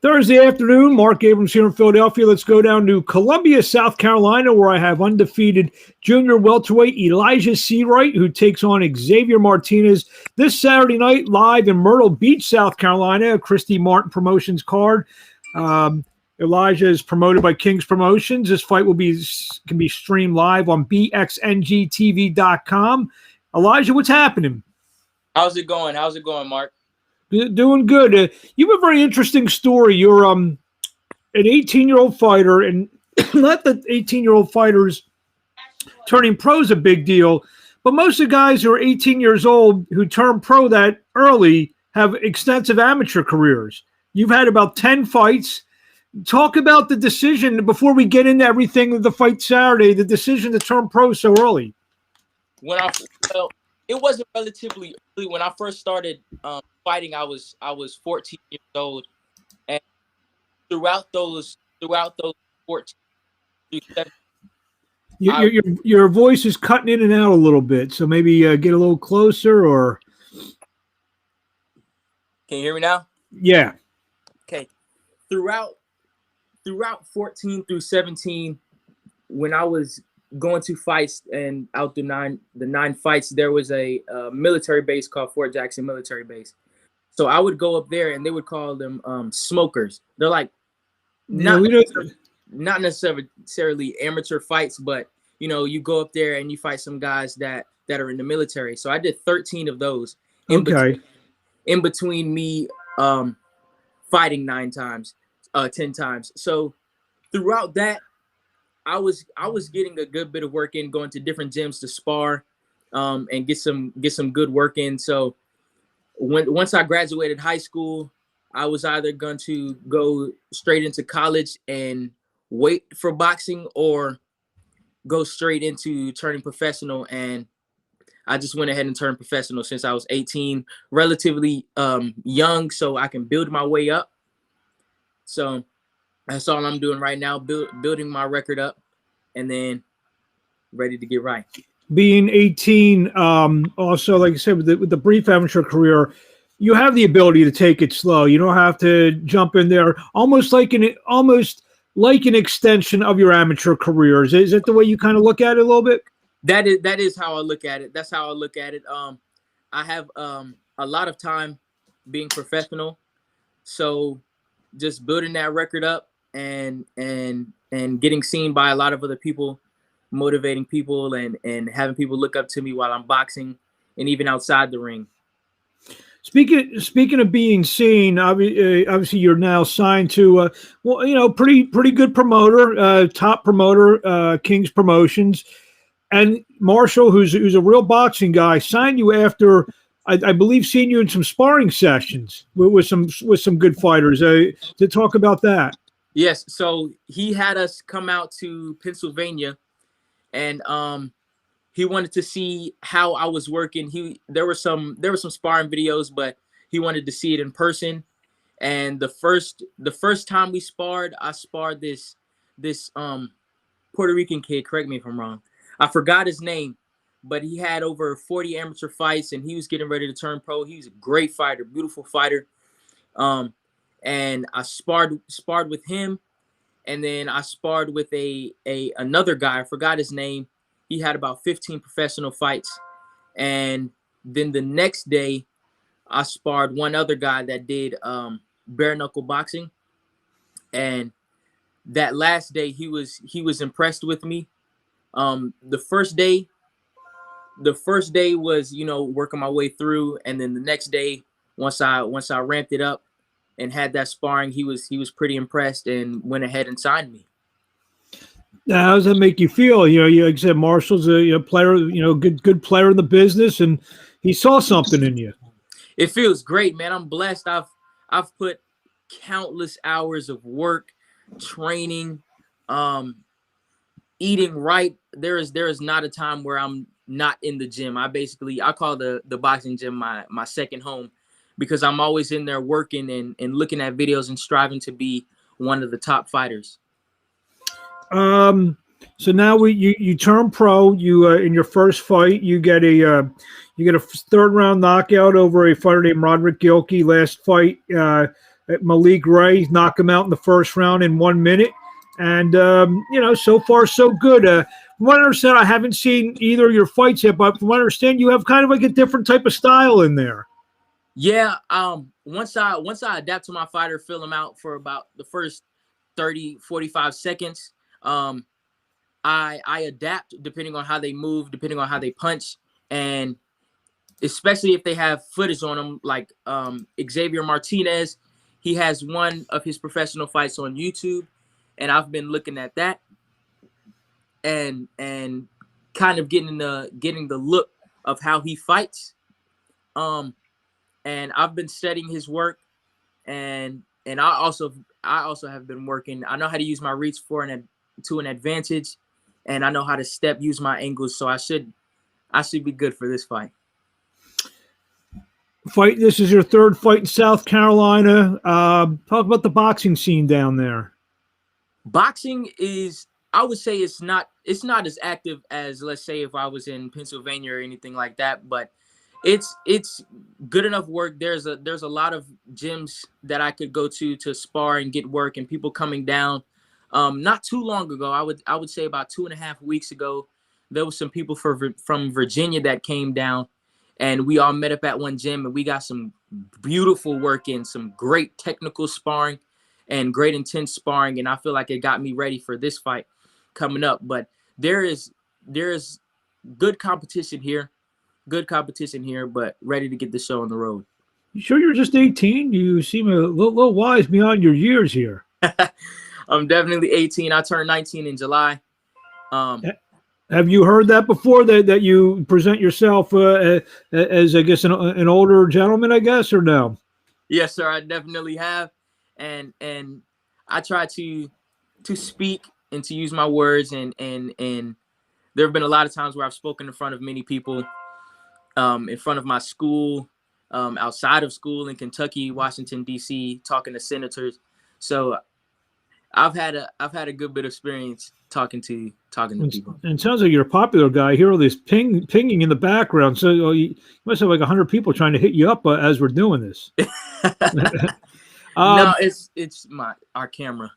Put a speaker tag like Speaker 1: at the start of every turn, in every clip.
Speaker 1: Thursday afternoon, Mark Abrams here in Philadelphia. Let's go down to Columbia, South Carolina, where I have undefeated junior welterweight Elijah Seawright, who takes on Xavier Martinez this Saturday night live in Myrtle Beach, South Carolina, a Christy Martin Promotions card. Elijah is promoted by King's Promotions. This fight can be streamed live on bxngtv.com. Elijah, what's happening?
Speaker 2: How's it going? How's it going, Mark?
Speaker 1: Doing good. You have a very interesting story. You're an 18-year-old fighter, and not that 18-year-old fighters turning pro is a big deal, but most of the guys who are 18 years old who turn pro that early have extensive amateur careers. You've had about 10 fights. Talk about the decision before we get into everything with the fight Saturday, the decision to turn pro so early.
Speaker 2: It wasn't relatively early. When I first started fighting, I was 14 years old, and throughout those 14 through 17,
Speaker 1: your voice is cutting in and out a little bit, so maybe get a little closer. Or
Speaker 2: can you hear me now?
Speaker 1: Yeah.
Speaker 2: Okay. Throughout 14 through 17, when I was going to fights and out the nine fights, there was a military base called Fort Jackson Military Base. So I would go up there and they would call them smokers. They're like not necessarily amateur fights, but you go up there and you fight some guys that are in the military. So I did 13 of those in between me fighting 10 times. So throughout that, I was getting a good bit of work in, going to different gyms to spar, and get some good work in. So once I graduated high school, I was either going to go straight into college and wait for boxing, or go straight into turning professional. And I just went ahead and turned professional since I was 18, relatively young, so I can build my way up. So that's all I'm doing right now, building my record up, and then ready to get right.
Speaker 1: Being 18, also, like I said, with the brief amateur career, you have the ability to take it slow. You don't have to jump in there, almost like an extension of your amateur careers. Is that the way you kind of look at it a little bit?
Speaker 2: That is how I look at it. That's how I look at it. I have a lot of time being professional, so just building that record up and getting seen by a lot of other people, motivating people, and having people look up to me while I'm boxing and even outside the ring.
Speaker 1: Speaking of being seen, obviously you're now signed to pretty good promoter, top promoter, King's Promotions, and Marshall, who's a real boxing guy, signed you after I believe seeing you in some sparring sessions with some good fighters. To talk about that.
Speaker 2: Yes, so he had us come out to Pennsylvania, and he wanted to see how I was working. There were some sparring videos, but he wanted to see it in person. And the first time we sparred, I sparred this Puerto Rican kid. Correct me if I'm wrong. I forgot his name, but he had over 40 amateur fights, and he was getting ready to turn pro. He was a great fighter, beautiful fighter. And I sparred with him, and then I sparred with another guy. I forgot his name. He had about 15 professional fights. And then the next day, I sparred one other guy that did bare knuckle boxing. And that last day, he was impressed with me. The first day was, working my way through, and then the next day, once I ramped it up and had that sparring, he was pretty impressed and went ahead and signed me.
Speaker 1: Now, how does that make you feel? Like I said, Marshall's a player, good player in the business, and he saw something in you.
Speaker 2: It feels great, man. I'm blessed. I've put countless hours of work, training, eating right. There is not a time where I'm not in the gym. I call the boxing gym my second home, because I'm always in there working and looking at videos and striving to be one of the top fighters.
Speaker 1: So now you turn pro. You in your first fight, you get a third round knockout over a fighter named Roderick Gilkey. Last fight, Malik Ray, knock him out in the first round in 1 minute. And, so far, so good. From what I understand, I haven't seen either of your fights yet, but from what I understand, you have kind of like a different type of style in there.
Speaker 2: Yeah. Once I adapt to my fighter, fill him out for about the first 30, 45 seconds, I adapt depending on how they move, depending on how they punch, and especially if they have footage on them, like Xavier Martinez. He has one of his professional fights on YouTube, and I've been looking at that and kind of getting the look of how he fights. And I've been studying his work, and I also have been working. I know how to use my reach to an advantage, and I know how to use my angles. So I should be good for this fight.
Speaker 1: This is your third fight in South Carolina. Talk about the boxing scene down there.
Speaker 2: Boxing is, I would say, it's not as active as, let's say, if I was in Pennsylvania or anything like that, but it's good enough work. There's a lot of gyms that I could go to spar and get work, and people coming down. Not too long ago, I would say about 2.5 weeks ago, there was some people from Virginia that came down, and we all met up at one gym, and we got some beautiful work in, some great technical sparring and great intense sparring. And I feel like it got me ready for this fight coming up. But there is good competition here, but ready to get the show on the road.
Speaker 1: You sure you're just 18? You seem a little wise beyond your years here.
Speaker 2: I'm definitely 18. I turned 19 in July.
Speaker 1: Have you heard that before, that you present yourself as, I guess, an older gentleman, I guess, or no?
Speaker 2: Yes, sir. I definitely have. And I try to speak and to use my words. And there have been a lot of times where I've spoken in front of many people, in front of my school, outside of school in Kentucky, Washington, D.C., talking to senators. So I've had a good bit of experience talking to people.
Speaker 1: And it sounds like you're a popular guy. I hear all this pinging in the background. So you must have like 100 people trying to hit you up as we're doing this.
Speaker 2: No, it's our camera.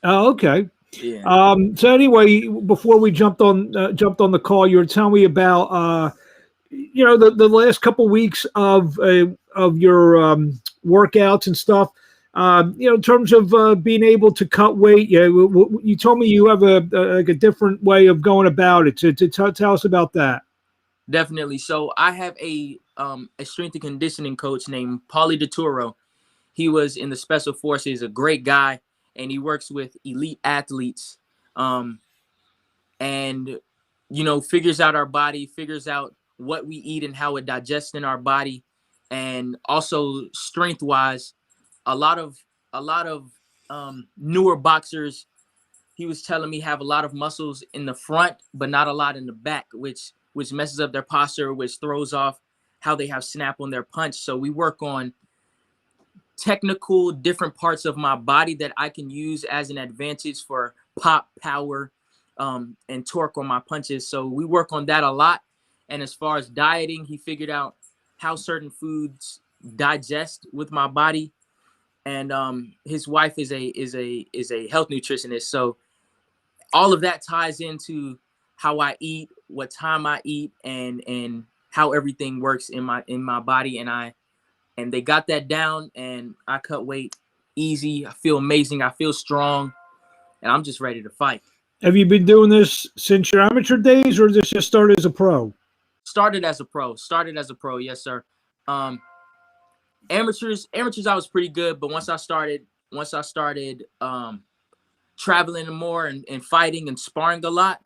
Speaker 1: Oh, okay.
Speaker 2: Yeah.
Speaker 1: So anyway, before we jumped on the call, you were telling me about the last couple weeks of your workouts and stuff. In terms of being able to cut weight, you told me you have a different way of going about it. Tell us about that.
Speaker 2: Definitely. So I have a strength and conditioning coach named Paulie DeTuro. He was in the Special Forces, a great guy, and he works with elite athletes, and figures out our body, figures out what we eat and how it digests in our body, and also strength-wise. A lot of newer boxers, he was telling me, have a lot of muscles in the front, but not a lot in the back, which messes up their posture, which throws off how they have snap on their punch. So we work on technical different parts of my body that I can use as an advantage for pop, power, and torque on my punches. So we work on that a lot. And as far as dieting, he figured out how certain foods digest with my body. And his wife is a health nutritionist. So all of that ties into how I eat, what time I eat, and how everything works in my body. And they got that down, and I cut weight easy. I feel amazing. I feel strong, and I'm just ready to fight. Have you been doing this since your amateur days, or did this just start as a pro? Started as a pro, yes, sir. Amateurs, I was pretty good, but once I started traveling more and fighting and sparring a lot,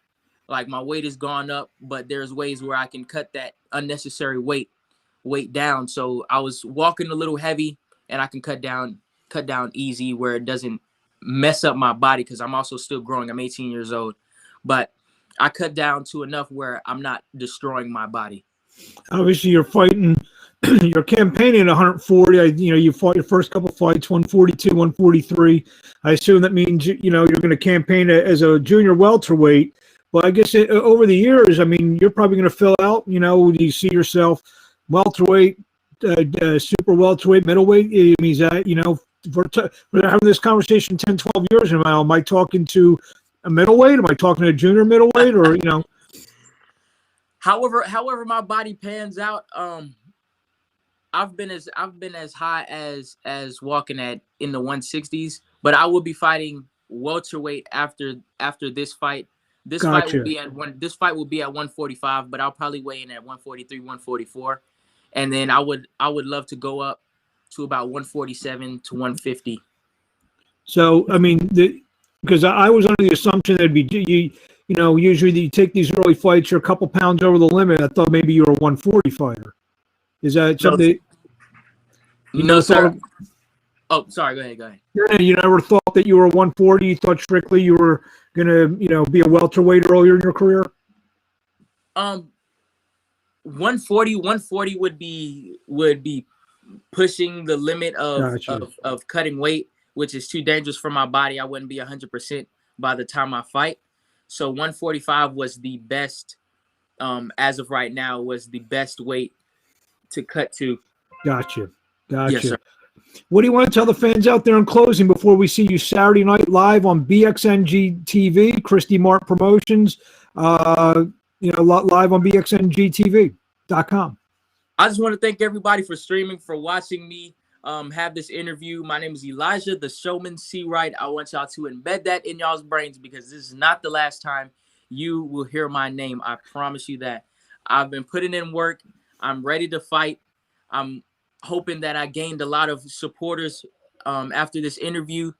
Speaker 2: like my weight has gone up, but there's ways where I can cut that unnecessary weight down. So I was walking a little heavy, and I can cut down easy where it doesn't mess up my body, because I'm also still growing. I'm 18 years old, but I cut down to enough where I'm not destroying my body. Obviously, you're fighting. You're campaigning at 140. You fought your first couple fights, 142, 143. I assume that means you're going to campaign as a junior welterweight. But I guess over the years, you're probably going to fill out. Do you see yourself welterweight, super welterweight, middleweight? Is that
Speaker 1: we're having this conversation 10, 12 years from now. Am I talking to a middleweight? Am I talking to a junior middleweight? Or, you know?
Speaker 2: However my body pans out, I've been as high as walking at in the 160s, but I will be fighting welterweight after this fight. This
Speaker 1: Gotcha.
Speaker 2: fight will be at this fight will be at 145, but I'll probably weigh in at 143, 144. And then I would love to go up to about 147 to 150.
Speaker 1: So, I mean, because I was under the assumption that'd be you know, usually you take these early fights, you're a couple pounds over the limit. I thought maybe you were a 140 fighter. Is that something?
Speaker 2: No, sir. Oh, sorry. Go ahead.
Speaker 1: Yeah, you never thought that you were 140. You thought strictly you were gonna, you know, be a welterweight earlier in your career.
Speaker 2: 140 would be pushing the limit of cutting weight, which is too dangerous for my body. I wouldn't be 100% by the time I fight. So 145 was the best, as of right now, was the best weight to cut to.
Speaker 1: Gotcha.
Speaker 2: Yes, sir.
Speaker 1: What do you want to tell the fans out there in closing before we see you Saturday night live on BXNG TV, Christy Mart Promotions, you know, live on BXNGTV.com?
Speaker 2: I just want to thank everybody for streaming, for watching me have this interview. My name is Elijah, the Showman Seawright. I want y'all to embed that in y'all's brains because this is not the last time you will hear my name. I promise you that. I've been putting in work. I'm ready to fight. I'm hoping that I gained a lot of supporters after this interview.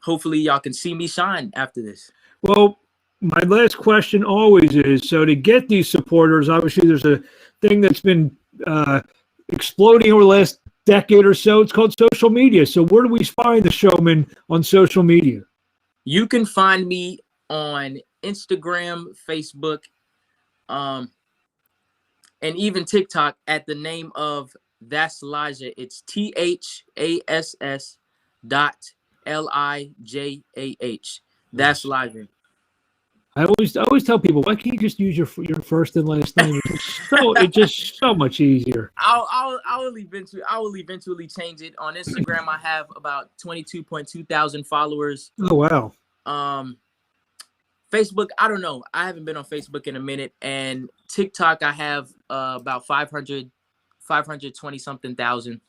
Speaker 2: Hopefully y'all can see me shine after this.
Speaker 1: Well, my last question always is, so to get these supporters, obviously there's a thing that's been exploding over the last decade or so. It's called social media. So where do we find the Showman on social media?
Speaker 2: You can find me on Instagram, Facebook, and even TikTok at the name of That's Elijah. It's THASS.LIJAH. That's Elijah.
Speaker 1: I always tell people, why can't you just use your first and last name? It's just so much easier.
Speaker 2: I will eventually change it. On Instagram, I have about 22.2 thousand followers.
Speaker 1: Oh wow.
Speaker 2: Facebook, I don't know. I haven't been on Facebook in a minute, and TikTok, I have about 520 something thousand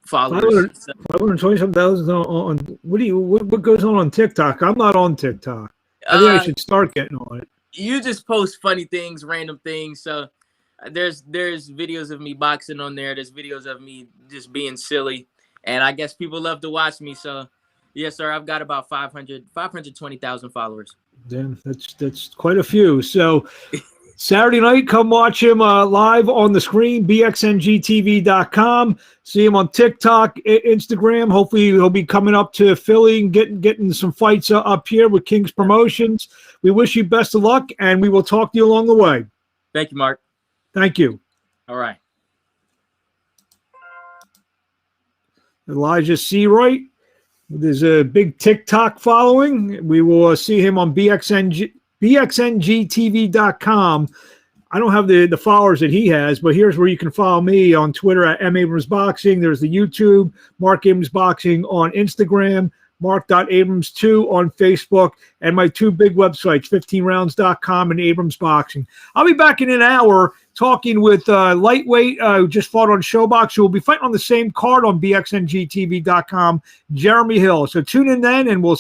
Speaker 2: followers.
Speaker 1: 520 something thousand on what goes on TikTok? I'm not on TikTok. I think I should start getting on it.
Speaker 2: You just post funny things, random things. So there's videos of me boxing on there. There's videos of me just being silly, and I guess people love to watch me. So yes, sir. I've got about 520,000 followers.
Speaker 1: Then that's quite a few. So Saturday night, come watch him live on the screen, bxngtv.com. See him on TikTok, Instagram. Hopefully he'll be coming up to Philly and getting some fights up here with King's Promotions. We wish you best of luck, and we will talk to you along the way.
Speaker 2: Thank you, Mark.
Speaker 1: Thank you.
Speaker 2: All right.
Speaker 1: Elijah Seawright. There's a big TikTok following. We will see him on bxngtv.com. I don't have the followers that he has, but here's where you can follow me on Twitter at @MAbramsBoxing. There's the YouTube, Mark Abrams Boxing on Instagram, Mark.Abrams2 on Facebook, and my two big websites, 15rounds.com and Abrams Boxing. I'll be back in an hour talking with lightweight who just fought on Showbox, who will be fighting on the same card on bxngtv.com, Jeremy Hill. So tune in then, and we'll